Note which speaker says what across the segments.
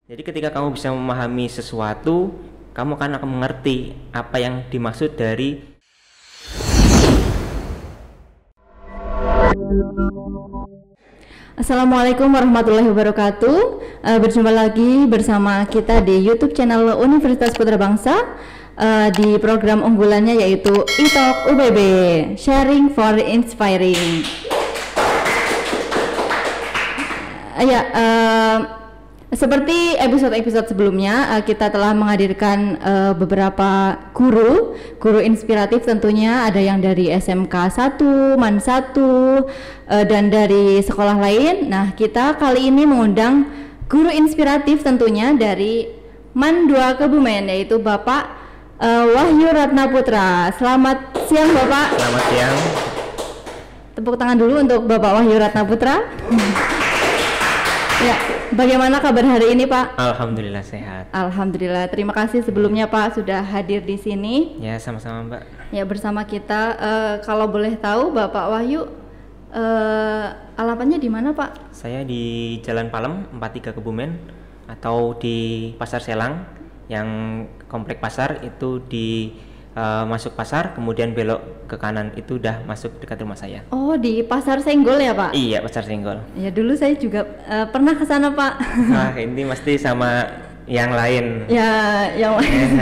Speaker 1: Jadi ketika kamu bisa memahami sesuatu, kamu akan mengerti apa yang dimaksud dari.
Speaker 2: Assalamualaikum warahmatullahi wabarakatuh. Berjumpa lagi bersama kita di YouTube channel Universitas Putra Bangsa di program unggulannya yaitu e-talk UBB, Sharing for Inspiring. Seperti episode-episode sebelumnya, kita telah menghadirkan beberapa guru inspiratif tentunya, ada yang dari SMK 1, MAN 1, dan dari sekolah lain. Nah, kita kali ini mengundang guru inspiratif tentunya dari MAN 2 Kebumen, yaitu Bapak Wahyu Ratna Putra. Selamat siang Bapak.
Speaker 1: Selamat siang.
Speaker 2: Tepuk tangan dulu untuk Bapak Wahyu Ratna Putra. Ya, bagaimana kabar hari ini Pak?
Speaker 1: Alhamdulillah sehat.
Speaker 2: Alhamdulillah, terima kasih sebelumnya Pak sudah hadir di sini.
Speaker 1: Ya, sama-sama Mbak.
Speaker 2: Ya, bersama kita. Kalau boleh tahu Bapak Wahyu, alamatnya di mana Pak?
Speaker 1: Saya di Jalan Palem 43 Kebumen atau di Pasar Selang, yang komplek pasar itu di masuk pasar kemudian belok ke kanan itu udah masuk dekat rumah saya.
Speaker 2: Oh, di Pasar Senggol ya Pak?
Speaker 1: Iya, Pasar Senggol.
Speaker 2: Ya, dulu saya juga pernah ke sana Pak.
Speaker 1: Nah, ini mesti sama yang lain.
Speaker 2: Ya, yang lain.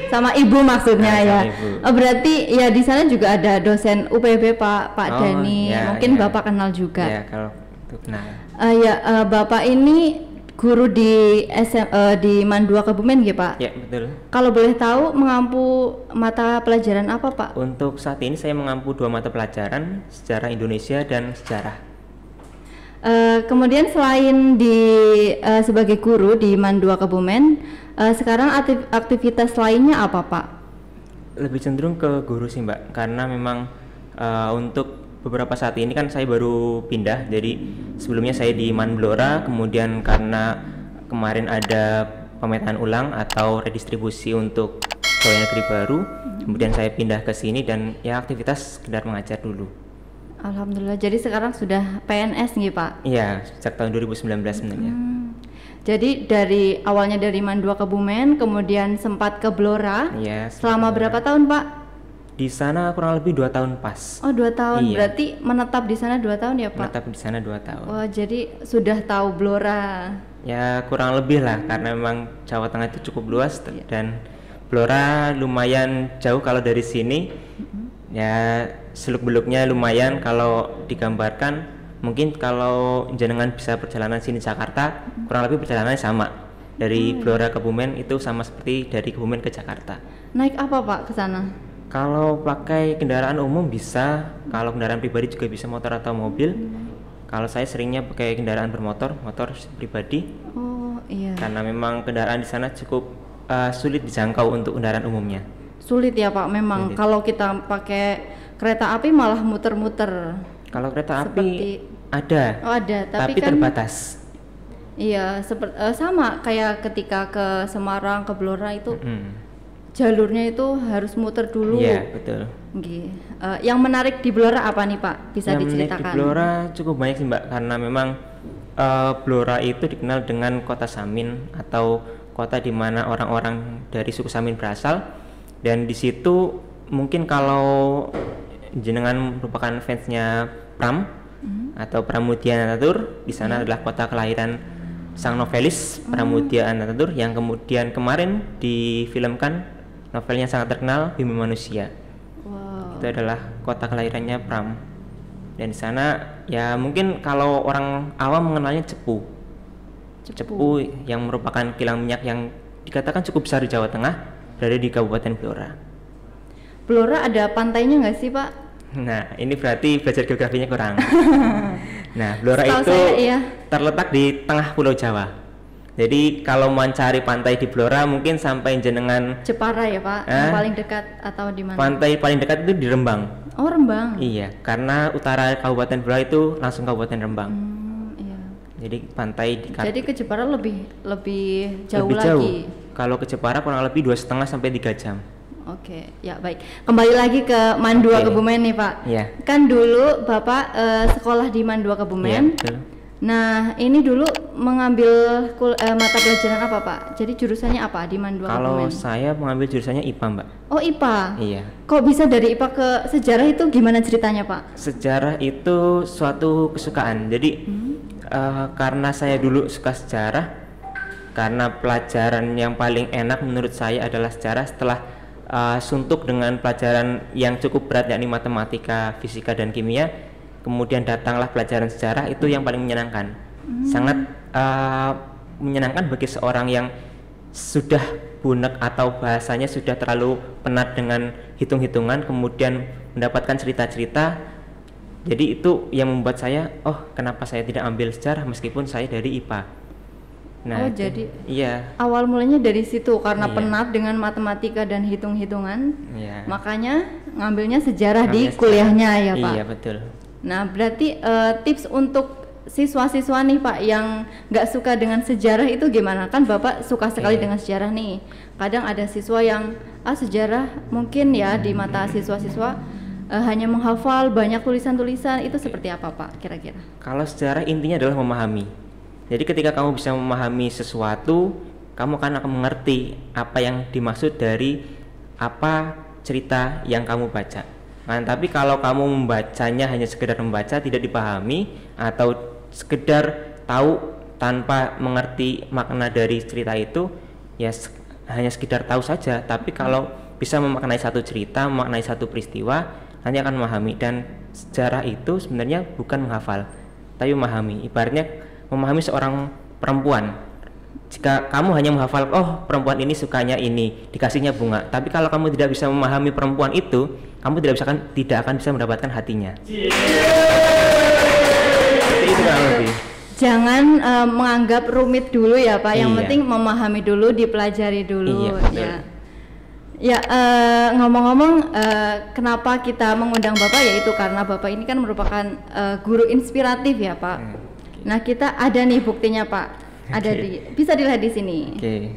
Speaker 2: Sama ibu maksudnya ya.
Speaker 1: Ibu.
Speaker 2: Oh, berarti ya di sana juga ada dosen UPB Pak Dani.
Speaker 1: Ya,
Speaker 2: mungkin
Speaker 1: ya.
Speaker 2: Bapak kenal juga.
Speaker 1: Ya, kalau itu kenal.
Speaker 2: Bapak ini guru di di MAN 2 Kebumen ya Pak?
Speaker 1: Ya, betul.
Speaker 2: Kalau boleh tahu mengampu mata pelajaran apa Pak?
Speaker 1: Untuk saat ini saya mengampu 2 mata pelajaran, sejarah Indonesia dan sejarah.
Speaker 2: Kemudian selain di sebagai guru di MAN 2 Kebumen, sekarang aktivitas lainnya apa Pak?
Speaker 1: Lebih cenderung ke guru sih Mbak, karena memang untuk beberapa saat ini kan saya baru pindah. Jadi sebelumnya saya di MAN Blora, kemudian karena kemarin ada pemetaan ulang atau redistribusi untuk pegawai negeri baru, kemudian saya pindah ke sini dan ya aktivitas sekedar mengajar dulu.
Speaker 2: Alhamdulillah, jadi sekarang sudah PNS nih Pak?
Speaker 1: Iya, sejak tahun 2019 sebenarnya.
Speaker 2: Jadi dari awalnya dari MAN 2 Kebumen, kemudian sempat ke Blora.
Speaker 1: Iya.
Speaker 2: Selama berapa tahun Pak?
Speaker 1: Di sana kurang lebih 2 tahun pas.
Speaker 2: Oh, 2 tahun.
Speaker 1: Iya.
Speaker 2: Berarti menetap di sana 2 tahun ya Pak?
Speaker 1: Menetap di sana 2 tahun.
Speaker 2: Wah, jadi sudah tahu Blora.
Speaker 1: Ya kurang lebih lah, karena memang Jawa Tengah itu cukup luas dan Blora lumayan jauh kalau dari sini. Ya seluk-beluknya lumayan kalau digambarkan. Mungkin kalau jenengan bisa perjalanan sini Jakarta, kurang lebih perjalanannya sama. Dari Blora ke Kebumen itu sama seperti dari Kebumen ke Jakarta.
Speaker 2: Naik apa Pak ke sana?
Speaker 1: Kalau pakai kendaraan umum bisa, kalau kendaraan pribadi juga bisa, motor atau mobil. Kalau saya seringnya pakai kendaraan bermotor, motor pribadi.
Speaker 2: Oh iya.
Speaker 1: Karena memang kendaraan di sana cukup sulit dijangkau untuk kendaraan umumnya.
Speaker 2: Sulit ya Pak, memang.
Speaker 1: Sulit.
Speaker 2: Kalau kita pakai kereta api malah muter-muter.
Speaker 1: Kalau kereta
Speaker 2: Seperti-
Speaker 1: api ada,
Speaker 2: Oh ada,
Speaker 1: tapi
Speaker 2: kan
Speaker 1: terbatas.
Speaker 2: iya sama kayak ketika ke Semarang, ke Blora itu
Speaker 1: Mm-mm.
Speaker 2: jalurnya itu harus muter dulu.
Speaker 1: Iya, betul.
Speaker 2: Nggih. Yang menarik di Blora apa nih Pak? Bisa
Speaker 1: Yang menarik
Speaker 2: diceritakan?
Speaker 1: di Blora cukup banyak sih Mbak, karena memang Blora itu dikenal dengan kota Samin atau kota di mana orang-orang dari suku Samin berasal. Dan di situ mungkin kalau jenengan merupakan fansnya Pram atau Pramudia Anantatur, di sana adalah kota kelahiran sang novelis Pramudia Anantatur yang kemudian kemarin difilmkan novelnya sangat terkenal, Bumi Manusia.
Speaker 2: Wow.
Speaker 1: Itu adalah kota kelahirannya Pram. Dan di sana ya mungkin kalau orang awam mengenalnya Cepu yang merupakan kilang minyak yang dikatakan cukup besar di Jawa Tengah, berada di Kabupaten Blora.
Speaker 2: Blora ada pantainya nggak sih Pak?
Speaker 1: Nah, ini berarti belajar geografinya kurang. Nah, Blora
Speaker 2: Setahu
Speaker 1: itu
Speaker 2: saya, iya.
Speaker 1: terletak di tengah Pulau Jawa. Jadi kalau mau cari pantai di Blora mungkin sampai jenengan
Speaker 2: Jepara ya Pak, yang paling dekat atau di mana?
Speaker 1: pantai paling dekat itu di Rembang.
Speaker 2: Oh Rembang.
Speaker 1: Iya, karena utara Kabupaten Blora itu langsung Kabupaten Rembang.
Speaker 2: Iya.
Speaker 1: Jadi pantai di
Speaker 2: Jadi ke Jepara lebih jauh
Speaker 1: lebih
Speaker 2: lagi.
Speaker 1: jauh. Kalau ke Jepara kurang lebih 2,5 sampai 3 jam.
Speaker 2: Oke, ya baik. Kembali lagi ke MAN 2
Speaker 1: Oke.
Speaker 2: Kebumen nih Pak.
Speaker 1: Iya.
Speaker 2: Kan dulu Bapak sekolah di MAN 2
Speaker 1: Iya,
Speaker 2: Kebumen.
Speaker 1: betul.
Speaker 2: Nah, ini dulu mengambil mata pelajaran apa Pak? Jadi jurusannya apa di Mandua
Speaker 1: Kalau
Speaker 2: Kebumen?
Speaker 1: saya mengambil jurusannya IPA, Mbak.
Speaker 2: Oh IPA.
Speaker 1: Iya.
Speaker 2: Kok bisa dari IPA ke sejarah itu gimana ceritanya Pak?
Speaker 1: Sejarah itu suatu kesukaan. Jadi karena saya dulu suka sejarah, karena pelajaran yang paling enak menurut saya adalah sejarah setelah suntuk dengan pelajaran yang cukup berat yakni matematika, fisika dan kimia. Kemudian datanglah pelajaran sejarah, itu yang paling menyenangkan. Sangat menyenangkan bagi seorang yang sudah bunek atau bahasanya sudah terlalu penat dengan hitung-hitungan, kemudian mendapatkan cerita-cerita. Jadi itu yang membuat saya, oh kenapa saya tidak ambil sejarah meskipun saya dari IPA. Nah,
Speaker 2: oh
Speaker 1: itu,
Speaker 2: jadi
Speaker 1: iya.
Speaker 2: awal mulanya dari situ karena
Speaker 1: Iya.
Speaker 2: penat dengan matematika dan hitung-hitungan,
Speaker 1: Iya.
Speaker 2: makanya ngambilnya sejarah di
Speaker 1: Ngambilnya sejarah.
Speaker 2: kuliahnya ya Pak.
Speaker 1: Iya betul.
Speaker 2: Nah berarti tips untuk siswa-siswa nih Pak yang nggak suka dengan sejarah itu gimana? Kan Bapak suka sekali
Speaker 1: Iya.
Speaker 2: dengan sejarah nih. Kadang ada siswa yang sejarah mungkin ya di mata siswa-siswa hanya menghafal banyak tulisan-tulisan, itu seperti apa Pak kira-kira?
Speaker 1: Kalau sejarah intinya adalah memahami. Jadi ketika kamu bisa memahami sesuatu, kamu akan mengerti apa yang dimaksud dari apa cerita yang kamu baca. Nah, tapi kalau kamu membacanya hanya sekedar membaca, tidak dipahami atau sekedar tahu tanpa mengerti makna dari cerita itu, ya hanya sekedar tahu saja. Tapi kalau bisa memaknai satu cerita, memaknai satu peristiwa, nanti akan memahami. Dan sejarah itu sebenarnya bukan menghafal, tapi memahami. Ibaratnya memahami seorang perempuan. Jika kamu hanya menghafal, oh perempuan ini sukanya ini, dikasihnya bunga. Tapi kalau kamu tidak bisa memahami perempuan itu, kamu tidak akan bisa mendapatkan hatinya. Seperti itu kan lebih.
Speaker 2: Jangan menganggap rumit dulu ya Pak. Yang
Speaker 1: Iya.
Speaker 2: penting memahami dulu, dipelajari dulu.
Speaker 1: Iya, betul.
Speaker 2: Ya. Ya, ngomong-ngomong, kenapa kita mengundang Bapak, yaitu karena Bapak ini kan merupakan guru inspiratif ya Pak. Nah kita ada nih buktinya Pak. Ada bisa dilihat di sini.
Speaker 1: Oke.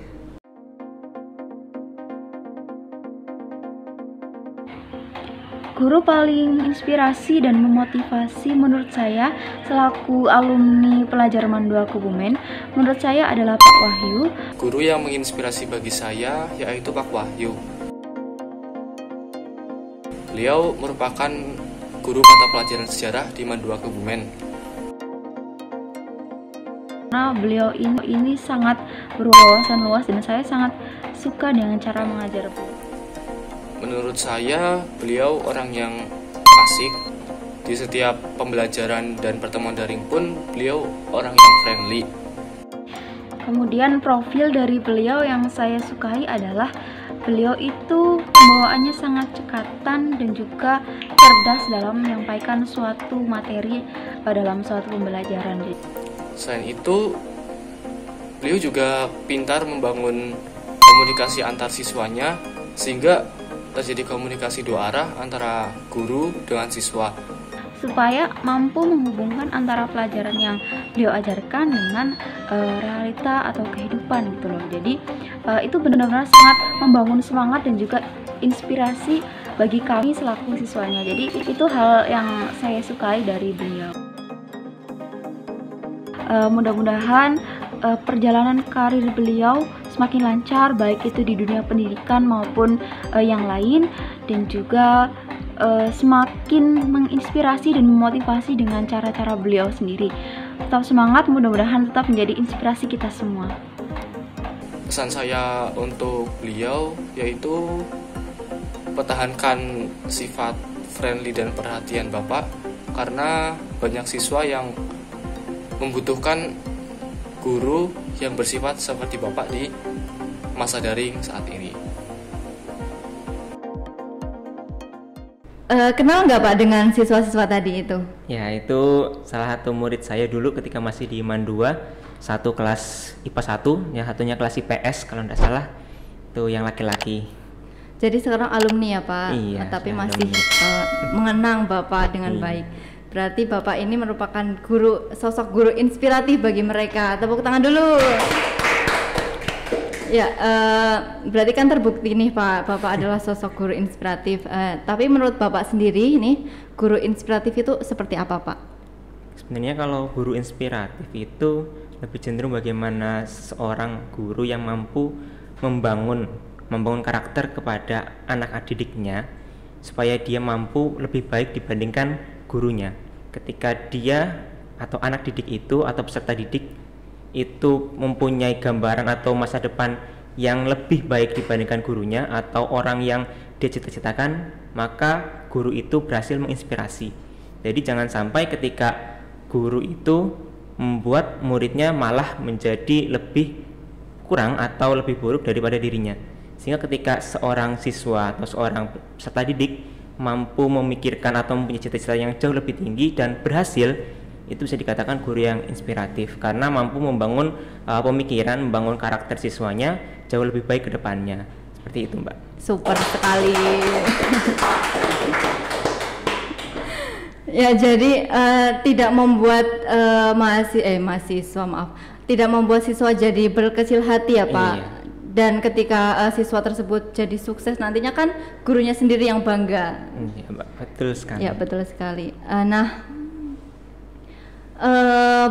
Speaker 3: Guru paling inspirasi dan memotivasi menurut saya selaku alumni pelajar Mandua Kebumen, menurut saya adalah Pak Wahyu.
Speaker 4: Guru yang menginspirasi bagi saya yaitu Pak Wahyu. Beliau merupakan guru mata pelajaran sejarah di Mandua Kebumen.
Speaker 3: Karena beliau ini sangat berwawasan luas dan saya sangat suka dengan cara mengajar beliau.
Speaker 4: Menurut saya, beliau orang yang asik. Di setiap pembelajaran dan pertemuan daring pun, beliau orang yang friendly.
Speaker 3: Kemudian profil dari beliau yang saya sukai adalah beliau itu pembawaannya sangat cekatan dan juga cerdas dalam menyampaikan suatu materi dalam suatu pembelajaran.
Speaker 4: Selain itu, beliau juga pintar membangun komunikasi antar siswanya sehingga terjadi komunikasi dua arah antara guru dengan siswa.
Speaker 3: Supaya mampu menghubungkan antara pelajaran yang beliau ajarkan dengan realita atau kehidupan gitu loh. Jadi itu benar-benar sangat membangun semangat dan juga inspirasi bagi kami selaku siswanya. Jadi itu hal yang saya sukai dari beliau. Mudah-mudahan perjalanan karir beliau semakin lancar, baik itu di dunia pendidikan maupun yang lain, dan juga semakin menginspirasi dan memotivasi dengan cara-cara beliau sendiri. Tetap semangat, mudah-mudahan tetap menjadi inspirasi kita semua.
Speaker 4: Pesan saya untuk beliau yaitu pertahankan sifat friendly dan perhatian Bapak, karena banyak siswa yang membutuhkan guru yang bersifat seperti Bapak di masa daring saat ini.
Speaker 2: Kenal nggak Pak dengan siswa-siswa tadi itu?
Speaker 1: Ya, itu salah satu murid saya dulu ketika masih di Mandua, satu kelas IPA 1, yang satunya kelas IPS kalau tidak salah, itu yang laki-laki.
Speaker 2: Jadi sekarang alumni ya Pak,
Speaker 1: Iya,
Speaker 2: tapi
Speaker 1: saya
Speaker 2: masih mengenang Bapak dengan baik. Berarti Bapak ini merupakan sosok guru inspiratif bagi mereka. Tepuk tangan dulu. Ya, berarti kan terbukti nih Pak, Bapak adalah sosok guru inspiratif. Tapi menurut Bapak sendiri nih, guru inspiratif itu seperti apa Pak?
Speaker 1: Sebenarnya kalau guru inspiratif itu lebih cenderung bagaimana seorang guru yang mampu membangun karakter kepada anak didiknya supaya dia mampu lebih baik dibandingkan gurunya. Ketika dia atau anak didik itu atau peserta didik itu mempunyai gambaran atau masa depan yang lebih baik dibandingkan gurunya atau orang yang dia cita-citakan, maka guru itu berhasil menginspirasi. Jadi jangan sampai ketika guru itu membuat muridnya malah menjadi lebih kurang atau lebih buruk daripada dirinya. Sehingga ketika seorang siswa atau seorang peserta didik mampu memikirkan atau mempunyai cita-cita yang jauh lebih tinggi dan berhasil, itu bisa dikatakan guru yang inspiratif karena mampu membangun pemikiran, membangun karakter siswanya jauh lebih baik ke depannya. Seperti itu, Mbak.
Speaker 2: Super sekali. Ya, jadi tidak membuat tidak membuat siswa jadi berkecil hati ya, Pak.
Speaker 1: Iya.
Speaker 2: Dan ketika siswa tersebut jadi sukses, nantinya kan gurunya sendiri yang bangga.
Speaker 1: Iya, Mbak. Betul sekali.
Speaker 2: Ya, betul sekali.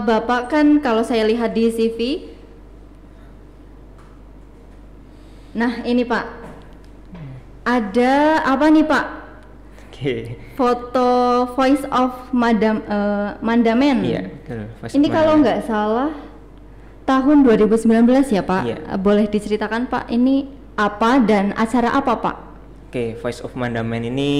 Speaker 2: Bapak kan kalau saya lihat di CV, nah ini Pak, ada apa nih Pak?
Speaker 1: Oke.
Speaker 2: Foto Voice of Mandamen.
Speaker 1: Iya, betul.
Speaker 2: Ini kalau nggak salah tahun 2019 ya Pak.
Speaker 1: Iya.
Speaker 2: Boleh diceritakan Pak, ini apa dan acara apa Pak?
Speaker 1: Oke, Voice of Mandamen ini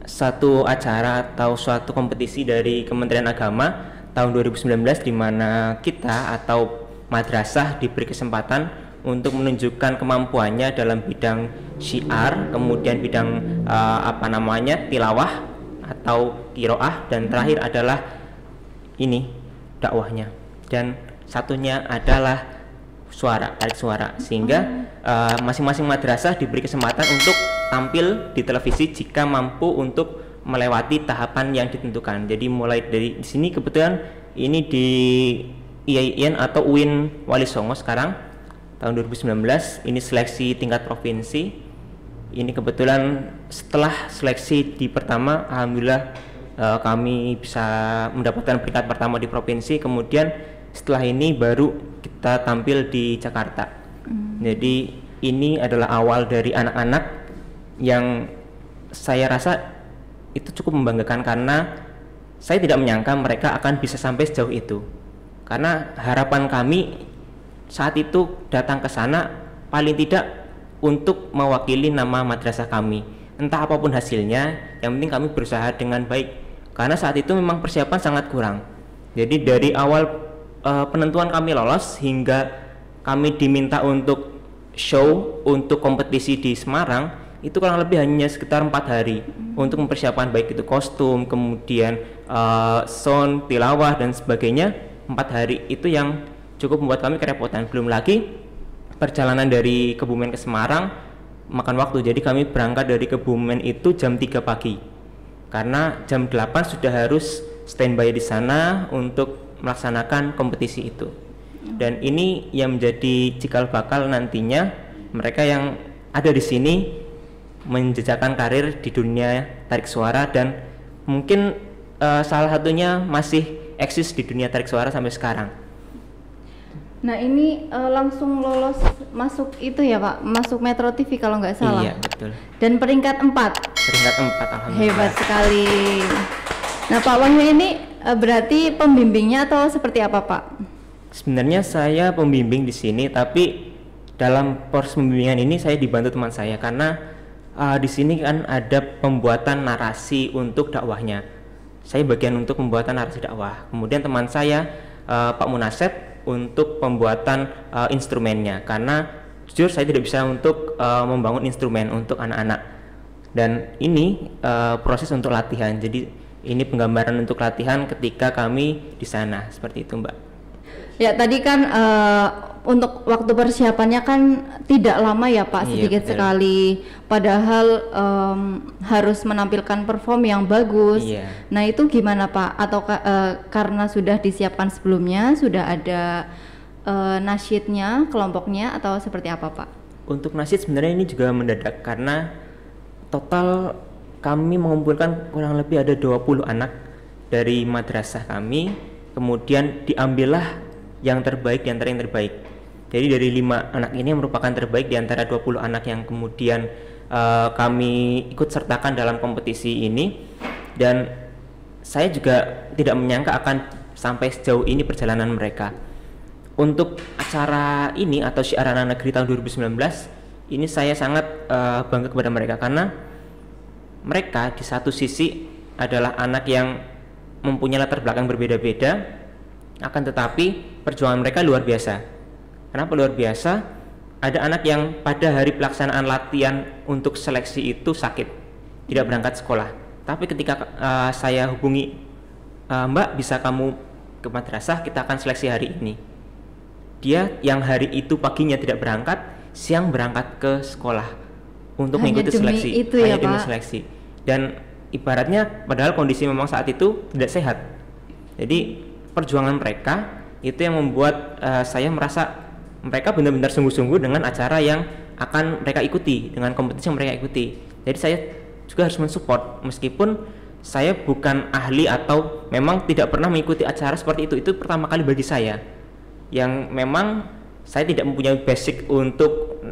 Speaker 1: satu acara atau suatu kompetisi dari Kementerian Agama tahun 2019 di mana kita atau madrasah diberi kesempatan untuk menunjukkan kemampuannya dalam bidang syiar, kemudian bidang tilawah atau qiraah, dan terakhir adalah ini dakwahnya, dan satunya adalah tarik suara, sehingga masing-masing madrasah diberi kesempatan untuk tampil di televisi jika mampu untuk melewati tahapan yang ditentukan. Jadi mulai dari di sini kebetulan ini di IAIN atau UIN Wali Songo sekarang tahun 2019 ini seleksi tingkat provinsi. Ini kebetulan setelah seleksi di pertama, alhamdulillah kami bisa mendapatkan peringkat pertama di provinsi. Kemudian setelah ini baru kita tampil di Jakarta. Jadi ini adalah awal dari anak-anak yang saya rasa itu cukup membanggakan karena saya tidak menyangka mereka akan bisa sampai sejauh itu. Karena harapan kami saat itu datang ke sana paling tidak untuk mewakili nama madrasah kami. Entah apapun hasilnya, yang penting kami berusaha dengan baik. Karena saat itu memang persiapan sangat kurang. Jadi dari awal penentuan kami lolos hingga kami diminta untuk show untuk kompetisi di Semarang, itu kurang lebih hanya sekitar 4 hari untuk mempersiapkan baik itu kostum, kemudian sound, tilawah dan sebagainya. 4 hari itu yang cukup membuat kami kerepotan. Belum lagi perjalanan dari Kebumen ke Semarang makan waktu. Jadi kami berangkat dari Kebumen itu jam 3 pagi karena jam 8 sudah harus standby di sana untuk melaksanakan kompetisi itu. Dan ini yang menjadi cikal bakal nantinya mereka yang ada di sini menjejakkan karir di dunia tarik suara, dan mungkin salah satunya masih eksis di dunia tarik suara sampai sekarang.
Speaker 2: Nah ini langsung lolos masuk itu ya Pak, masuk Metro TV kalau nggak salah.
Speaker 1: Iya betul.
Speaker 2: Dan peringkat 4.
Speaker 1: Peringkat 4 alhamdulillah.
Speaker 2: Hebat sekali. Nah Pak Wahyu ini berarti pembimbingnya atau seperti apa Pak?
Speaker 1: Sebenarnya saya pembimbing di sini, tapi dalam proses pembimbingan ini saya dibantu teman saya karena di sini kan ada pembuatan narasi untuk dakwahnya. Saya bagian untuk pembuatan narasi dakwah. Kemudian teman saya Pak Munasep untuk pembuatan instrumennya. Karena jujur saya tidak bisa untuk membangun instrumen untuk anak-anak. Dan ini proses untuk latihan. Jadi ini penggambaran untuk latihan ketika kami di sana. Seperti itu, Mbak.
Speaker 2: Ya tadi kan untuk waktu persiapannya kan tidak lama ya Pak, sedikit sekali. Padahal harus menampilkan perform yang bagus. Nah itu gimana Pak? Atau karena sudah disiapkan sebelumnya, sudah ada nasyidnya, kelompoknya, atau seperti apa Pak?
Speaker 1: Untuk nasyid sebenarnya ini juga mendadak karena total kami mengumpulkan kurang lebih ada 20 anak dari madrasah kami, kemudian diambillah yang terbaik di antara yang terbaik. Jadi dari 5 anak ini yang merupakan terbaik di antara 20 anak yang kemudian kami ikut sertakan dalam kompetisi ini. Dan saya juga tidak menyangka akan sampai sejauh ini perjalanan mereka. Untuk acara ini atau Syiar Anak Negeri tahun 2019 ini saya sangat bangga kepada mereka, karena mereka di satu sisi adalah anak yang mempunyai latar belakang berbeda-beda, akan tetapi perjuangan mereka luar biasa. Kenapa luar biasa? Ada anak yang pada hari pelaksanaan latihan untuk seleksi itu sakit, tidak berangkat sekolah. Tapi ketika saya hubungi, Mbak, bisa kamu ke madrasah, kita akan seleksi hari ini. Dia yang hari itu paginya tidak berangkat, siang berangkat ke sekolah untuk mengikuti seleksi.
Speaker 2: Itu ya,
Speaker 1: hanya demi
Speaker 2: Pak.
Speaker 1: seleksi. Dan ibaratnya padahal kondisi memang saat itu tidak sehat. Jadi perjuangan mereka itu yang membuat saya merasa mereka benar-benar sungguh-sungguh dengan acara yang akan mereka ikuti, dengan kompetisi yang mereka ikuti. Jadi saya juga harus mensupport, meskipun saya bukan ahli atau memang tidak pernah mengikuti acara seperti itu. Itu pertama kali bagi saya, yang memang saya tidak mempunyai basic untuk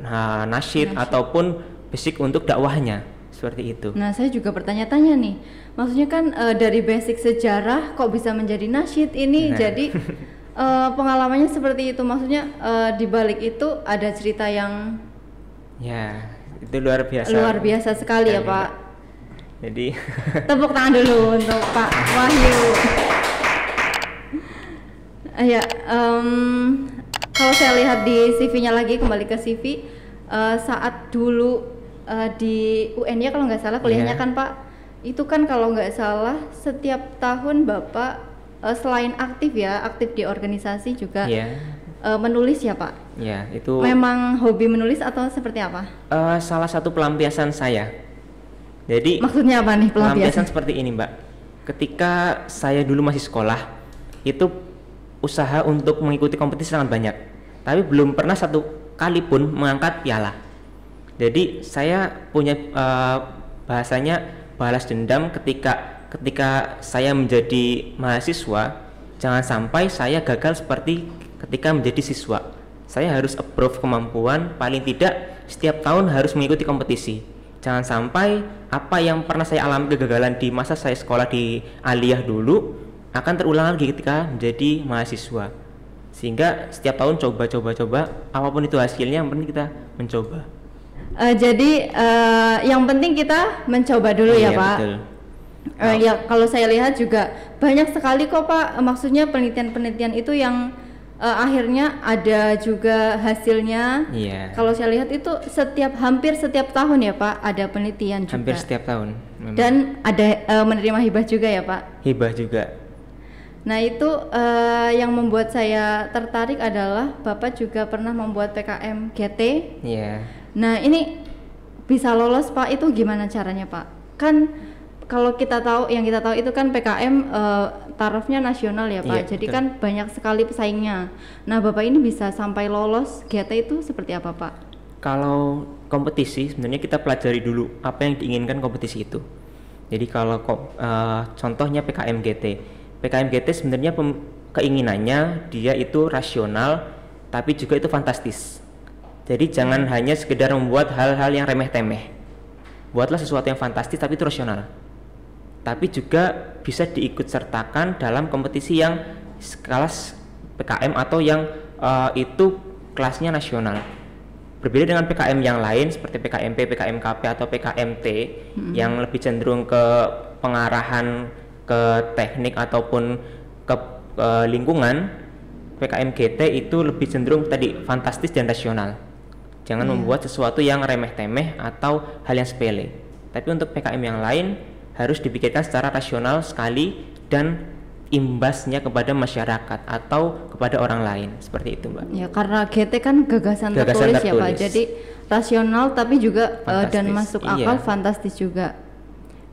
Speaker 1: nasyid ataupun basic untuk dakwahnya, seperti itu.
Speaker 2: Nah, saya juga bertanya-tanya nih, maksudnya kan dari basic sejarah kok bisa menjadi nasyid ini, jadi pengalamannya seperti itu, maksudnya di balik itu ada cerita yang
Speaker 1: ya itu luar biasa.
Speaker 2: Luar biasa sekali ya, Pak.
Speaker 1: Jadi
Speaker 2: tepuk tangan dulu untuk Pak Wahyu. Ya, kalau saya lihat di CV-nya lagi, kembali ke CV, saat dulu di UN ya kalau nggak salah kuliahnya kan Pak, itu kan kalau nggak salah setiap tahun Bapak selain aktif di organisasi juga menulis ya Pak?
Speaker 1: Ya, itu
Speaker 2: memang hobi menulis atau seperti apa?
Speaker 1: Salah satu pelampiasan saya. Jadi
Speaker 2: maksudnya apa nih pelampiasan?
Speaker 1: Seperti ini Mbak, ketika saya dulu masih sekolah itu usaha untuk mengikuti kompetisi sangat banyak, tapi belum pernah satu kali pun mengangkat piala. Jadi saya punya bahasanya balas dendam ketika saya menjadi mahasiswa, jangan sampai saya gagal seperti ketika menjadi siswa. Saya harus approve kemampuan, paling tidak setiap tahun harus mengikuti kompetisi. Jangan sampai apa yang pernah saya alami kegagalan di masa saya sekolah di aliyah dulu akan terulang lagi ketika menjadi mahasiswa. Sehingga setiap tahun coba, apapun itu hasilnya, yang penting kita mencoba.
Speaker 2: Jadi yang penting kita mencoba dulu ya Pak.
Speaker 1: Betul.
Speaker 2: Ya kalau saya lihat juga banyak sekali kok Pak, maksudnya penelitian-penelitian itu yang akhirnya ada juga hasilnya. Kalau saya lihat itu hampir setiap tahun ya Pak ada penelitian juga.
Speaker 1: Hampir setiap tahun memang.
Speaker 2: Dan ada menerima hibah juga ya Pak.
Speaker 1: Hibah juga.
Speaker 2: Nah itu yang membuat saya tertarik adalah Bapak juga pernah membuat PKM GT. Nah ini bisa lolos Pak, itu gimana caranya Pak? Kan kalau kita tahu itu kan PKM tarafnya nasional ya Pak. Jadi betul. Kan banyak sekali pesaingnya. Nah Bapak ini bisa sampai lolos GT itu seperti apa Pak?
Speaker 1: Kalau kompetisi sebenarnya kita pelajari dulu apa yang diinginkan kompetisi itu. Jadi kalau contohnya PKM GT. PKM GT sebenarnya keinginannya dia itu rasional tapi juga itu fantastis. Jadi jangan hanya sekedar membuat hal-hal yang remeh-temeh. Buatlah sesuatu yang fantastis tapi itu rasional. Tapi juga bisa diikut sertakan dalam kompetisi yang kelas PKM atau yang itu kelasnya nasional. Berbeda dengan PKM yang lain seperti PKMP, PKMKP atau PKMT yang lebih cenderung ke pengarahan ke teknik ataupun ke lingkungan. PKM GT itu lebih cenderung tadi fantastis dan rasional. Jangan membuat sesuatu yang remeh-temeh atau hal yang sepele. Tapi untuk PKM yang lain harus dipikirkan secara rasional sekali dan imbasnya kepada masyarakat atau kepada orang lain, seperti itu Mbak.
Speaker 2: Ya karena GT kan gagasan tertulis ya Pak, jadi rasional tapi juga dan masuk akal, fantastis juga.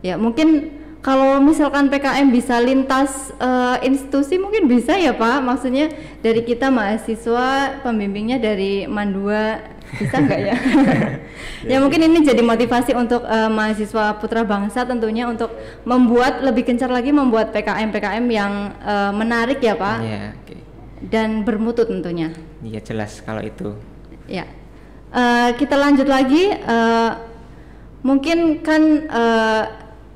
Speaker 2: Ya mungkin Kalau misalkan PKM bisa lintas institusi mungkin bisa ya Pak, maksudnya dari kita mahasiswa, pembimbingnya dari Mandua, bisa nggak ya? Ya mungkin ini jadi motivasi untuk mahasiswa Putra Bangsa tentunya untuk membuat lebih gencar lagi membuat PKM yang menarik ya Pak.
Speaker 1: Iya, oke.
Speaker 2: Dan bermutu tentunya.
Speaker 1: Iya jelas kalau itu.
Speaker 2: Ya, kita lanjut lagi. Mungkin kan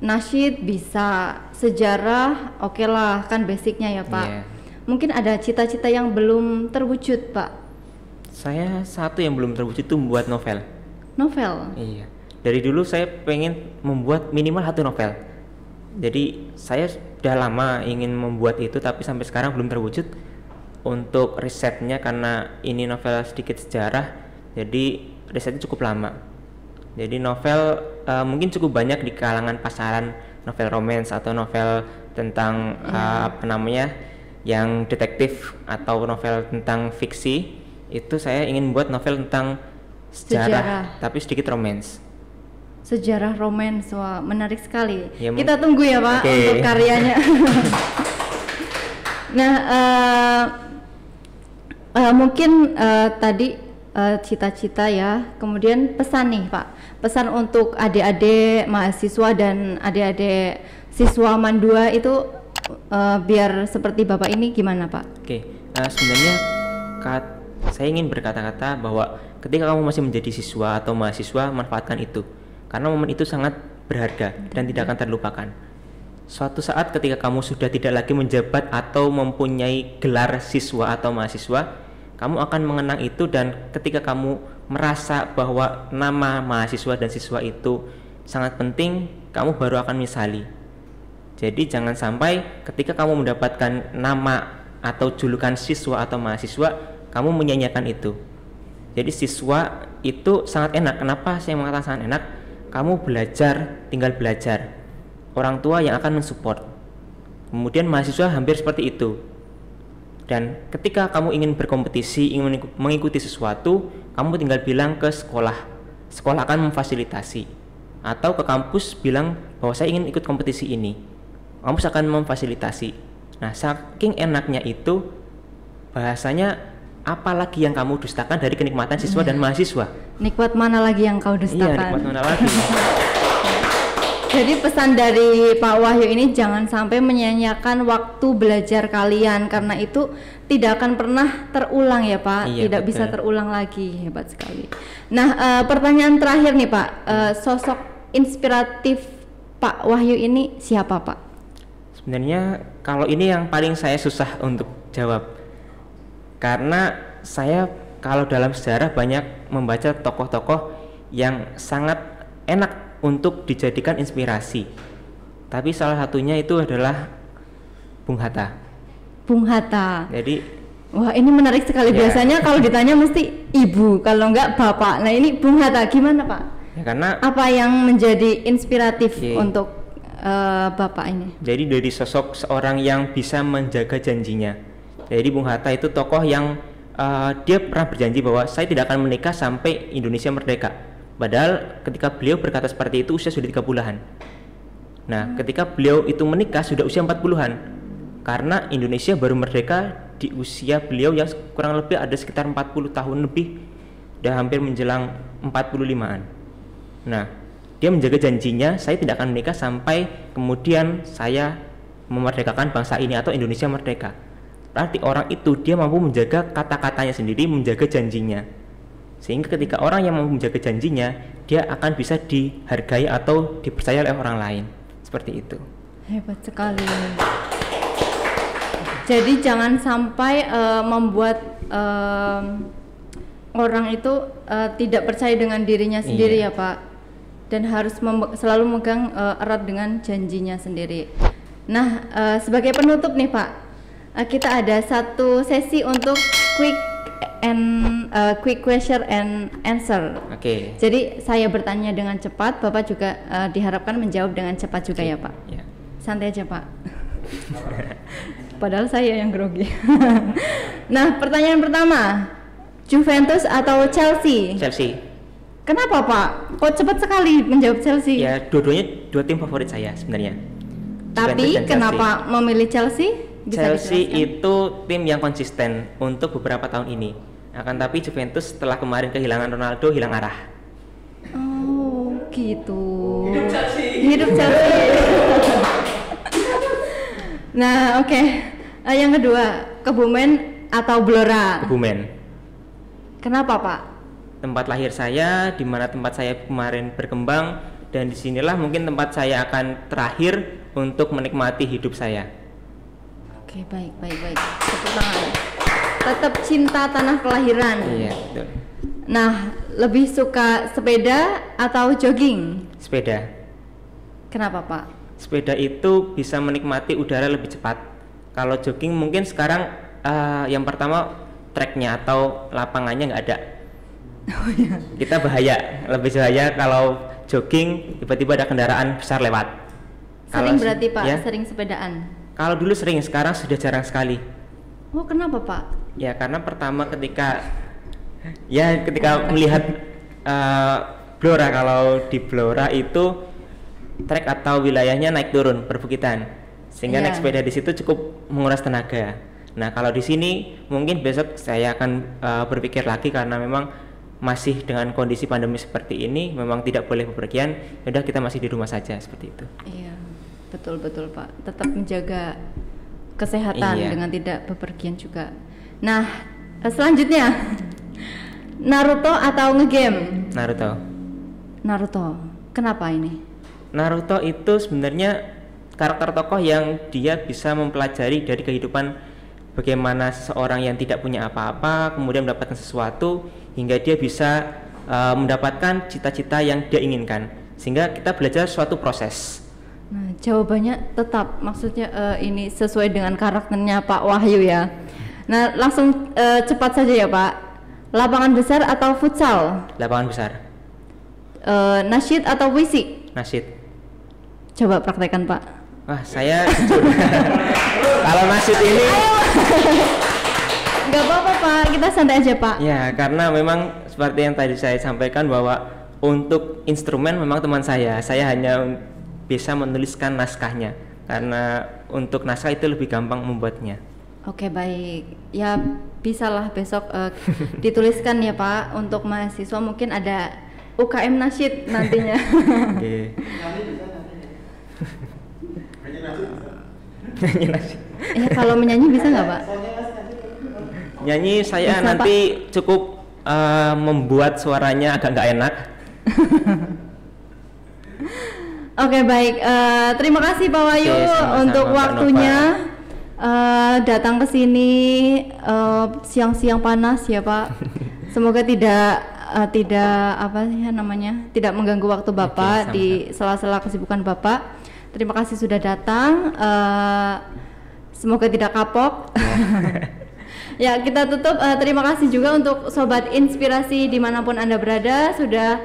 Speaker 2: nasyid bisa, sejarah, oke lah kan basicnya ya Pak.
Speaker 1: Iya.
Speaker 2: Mungkin ada cita-cita yang belum terwujud Pak.
Speaker 1: Saya satu yang belum terwujud itu membuat novel.
Speaker 2: Novel.
Speaker 1: Iya. Dari dulu saya pengen membuat minimal satu novel. Jadi saya sudah lama ingin membuat itu tapi sampai sekarang belum terwujud. Untuk risetnya karena ini novel sedikit sejarah, jadi risetnya cukup lama. Jadi novel mungkin cukup banyak di kalangan pasaran novel romance atau novel tentang yang detektif atau novel tentang fiksi. Itu saya ingin buat novel tentang sejarah. Tapi sedikit romance.
Speaker 2: Sejarah romance, wah menarik sekali.
Speaker 1: Ya,
Speaker 2: kita tunggu ya Pak untuk karyanya. Nah, mungkin tadi cita-cita ya, kemudian pesan nih Pak, pesan untuk adik-adik mahasiswa dan adik-adik siswa Mandua itu biar seperti Bapak ini gimana Pak?
Speaker 1: Oke, sebenarnya saya ingin berkata-kata bahwa ketika kamu masih menjadi siswa atau mahasiswa, manfaatkan itu karena momen itu sangat berharga dan tidak akan terlupakan. Suatu saat ketika kamu sudah tidak lagi menjabat atau mempunyai gelar siswa atau mahasiswa, kamu akan mengenang itu, dan ketika kamu merasa bahwa nama mahasiswa dan siswa itu sangat penting, kamu baru akan menyesali. Jadi jangan sampai ketika kamu mendapatkan nama atau julukan siswa atau mahasiswa, kamu menyanyiakan itu. Jadi siswa itu sangat enak. Kenapa saya mengatakan sangat enak? Kamu belajar, tinggal belajar. Orang tua yang akan mensupport. Kemudian mahasiswa hampir seperti itu. Dan ketika kamu ingin berkompetisi, ingin mengikuti sesuatu, kamu tinggal bilang ke sekolah. Sekolah akan memfasilitasi. Atau ke kampus bilang bahwa saya ingin ikut kompetisi ini. Kampus akan memfasilitasi. Nah, saking enaknya itu, bahasanya apalagi yang kamu dustakan dari kenikmatan siswa dan mahasiswa?
Speaker 2: Nikmat mana lagi yang kau dustakan?
Speaker 1: Iya, nikmat mana lagi?
Speaker 2: Jadi pesan dari Pak Wahyu ini jangan sampai menyanyiakan waktu belajar kalian, karena itu tidak akan pernah terulang ya Pak.
Speaker 1: Iya,
Speaker 2: tidak
Speaker 1: betul.
Speaker 2: bisa terulang lagi. Hebat sekali. Nah, pertanyaan terakhir nih Pak, sosok inspiratif Pak Wahyu ini siapa Pak?
Speaker 1: Sebenarnya kalau ini yang paling saya susah untuk jawab, karena saya kalau dalam sejarah banyak membaca tokoh-tokoh yang sangat enak untuk dijadikan inspirasi. Tapi salah satunya itu adalah Bung Hatta.
Speaker 2: Bung Hatta.
Speaker 1: Jadi,
Speaker 2: wah ini menarik sekali.
Speaker 1: Ya.
Speaker 2: Biasanya kalau ditanya mesti ibu, kalau enggak bapak. Nah ini Bung Hatta gimana Pak?
Speaker 1: ya karena
Speaker 2: Apa yang menjadi inspiratif
Speaker 1: Oke.
Speaker 2: untuk bapak ini?
Speaker 1: jadi dari sosok seorang yang bisa menjaga janjinya. Jadi Bung Hatta itu tokoh yang dia pernah berjanji bahwa saya tidak akan menikah sampai Indonesia merdeka. Padahal ketika beliau berkata seperti itu usia sudah 30-an. Nah, ketika beliau itu menikah sudah usia 40-an. Karena Indonesia baru merdeka di usia beliau yang kurang lebih ada sekitar 40 tahun lebih. Udah hampir menjelang 45-an. Nah, dia menjaga janjinya, saya tidak akan menikah sampai kemudian saya memerdekakan bangsa ini atau Indonesia merdeka. Berarti orang itu dia mampu menjaga kata-katanya sendiri, menjaga janjinya. Sehingga ketika orang yang mampu menjaga janjinya, dia akan bisa dihargai atau dipercaya oleh orang lain. Seperti itu.
Speaker 2: Hebat sekali. Jadi jangan sampai membuat orang itu tidak percaya dengan dirinya sendiri ya Pak. Dan harus selalu memegang erat dengan janjinya sendiri. Nah, sebagai penutup nih Pak, kita ada satu sesi untuk quick question and answer.
Speaker 1: Oke.
Speaker 2: Jadi saya bertanya dengan cepat, Bapak juga diharapkan menjawab dengan cepat juga ya Pak.
Speaker 1: Ya.
Speaker 2: Santai aja Pak. Padahal saya yang grogi. Nah, pertanyaan pertama, Juventus atau Chelsea?
Speaker 1: Chelsea.
Speaker 2: Kenapa Pak? Kok cepat sekali menjawab Chelsea?
Speaker 1: Ya, dua-duanya dua tim favorit saya sebenarnya.
Speaker 2: Tapi
Speaker 1: dan
Speaker 2: kenapa memilih Chelsea?
Speaker 1: Chelsea
Speaker 2: dijelaskan?
Speaker 1: itu tim yang konsisten untuk beberapa tahun ini. Akan tapi Juventus setelah kemarin kehilangan Ronaldo hilang arah.
Speaker 2: Oh, gitu. Hidup Chelsea. Nah, oke. Yang kedua, Kebumen atau Blora?
Speaker 1: Kebumen.
Speaker 2: Kenapa, Pak?
Speaker 1: Tempat lahir saya, di mana tempat saya kemarin berkembang, dan disinilah mungkin tempat saya akan terakhir untuk menikmati hidup saya.
Speaker 2: Oke, baik. Tepuk tangan. Tetap cinta tanah kelahiran.
Speaker 1: Iya, betul.
Speaker 2: Nah, lebih suka sepeda atau jogging?
Speaker 1: Sepeda.
Speaker 2: Kenapa, Pak?
Speaker 1: Sepeda itu bisa menikmati udara lebih cepat. Kalau jogging mungkin sekarang yang pertama treknya atau lapangannya nggak ada.
Speaker 2: Oh, iya.
Speaker 1: Kita lebih bahaya kalau jogging tiba-tiba ada kendaraan besar lewat.
Speaker 2: Sering berarti, Pak,
Speaker 1: ya,
Speaker 2: sering sepedaan?
Speaker 1: kalau dulu sering, sekarang sudah jarang sekali.
Speaker 2: Oh, kenapa, Pak?
Speaker 1: Ya karena pertama ketika melihat Blora, kalau di Blora itu trek atau wilayahnya naik turun perbukitan, sehingga
Speaker 2: Iya.
Speaker 1: naik sepeda di situ cukup menguras tenaga. Nah kalau di sini mungkin besok saya akan berpikir lagi, karena memang masih dengan kondisi pandemi seperti ini memang tidak boleh bepergian. Yaudah, kita masih di rumah saja, seperti itu.
Speaker 2: Iya, betul Pak. Tetap menjaga kesehatan
Speaker 1: Iya.
Speaker 2: dengan tidak bepergian juga. Nah, selanjutnya Naruto atau ngegame? Naruto. Kenapa ini?
Speaker 1: Naruto itu sebenarnya karakter tokoh yang dia bisa mempelajari dari kehidupan, bagaimana seseorang yang tidak punya apa-apa kemudian mendapatkan sesuatu hingga dia bisa mendapatkan cita-cita yang dia inginkan, sehingga kita belajar suatu proses.
Speaker 2: Nah, jawabannya tetap, maksudnya ini sesuai dengan karakternya Pak Wahyu ya. Nah, langsung cepat saja ya Pak. Lapangan besar atau futsal?
Speaker 1: Lapangan besar.
Speaker 2: Nasyid atau puisi?
Speaker 1: Nasyid.
Speaker 2: Coba praktekkan Pak.
Speaker 1: Wah, saya jujur. Kalau nasyid ini
Speaker 2: Gak apa-apa Pak, kita santai aja Pak.
Speaker 1: ya, karena memang seperti yang tadi saya sampaikan bahwa untuk instrumen memang teman saya hanya bisa menuliskan naskahnya, karena untuk naskah itu lebih gampang membuatnya.
Speaker 2: Oke, baik. Ya bisalah besok dituliskan ya Pak, untuk mahasiswa mungkin ada UKM nasyid nantinya.
Speaker 1: Oke. Nyanyi nasyid.
Speaker 2: Ya kalau menyanyi bisa nggak Pak?
Speaker 1: Nyanyi saya
Speaker 2: Bisa,
Speaker 1: nanti cukup membuat suaranya agak nggak enak.
Speaker 2: Oke, baik. Terima kasih Pak Wahyu
Speaker 1: sama-sama,
Speaker 2: untuk
Speaker 1: Mbak
Speaker 2: waktunya datang ke sini siang-siang panas ya Pak. Semoga tidak apa sih namanya, tidak mengganggu waktu Bapak
Speaker 1: sama-sama.
Speaker 2: di sela-sela kesibukan Bapak. Terima kasih sudah datang. Semoga tidak kapok. Ya, kita tutup. Terima kasih juga untuk Sobat Inspirasi dimanapun Anda berada sudah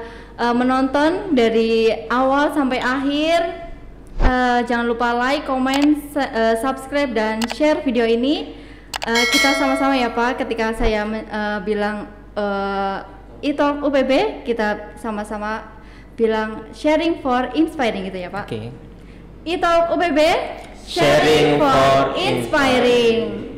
Speaker 2: menonton dari awal sampai akhir. Jangan lupa like, comment, subscribe, dan share video ini. Kita sama-sama ya Pak, ketika saya bilang e-talk UPB, kita sama-sama bilang sharing for inspiring gitu ya Pak.
Speaker 1: Oke.
Speaker 2: e-talk UPB,
Speaker 1: Sharing for
Speaker 2: inspiring.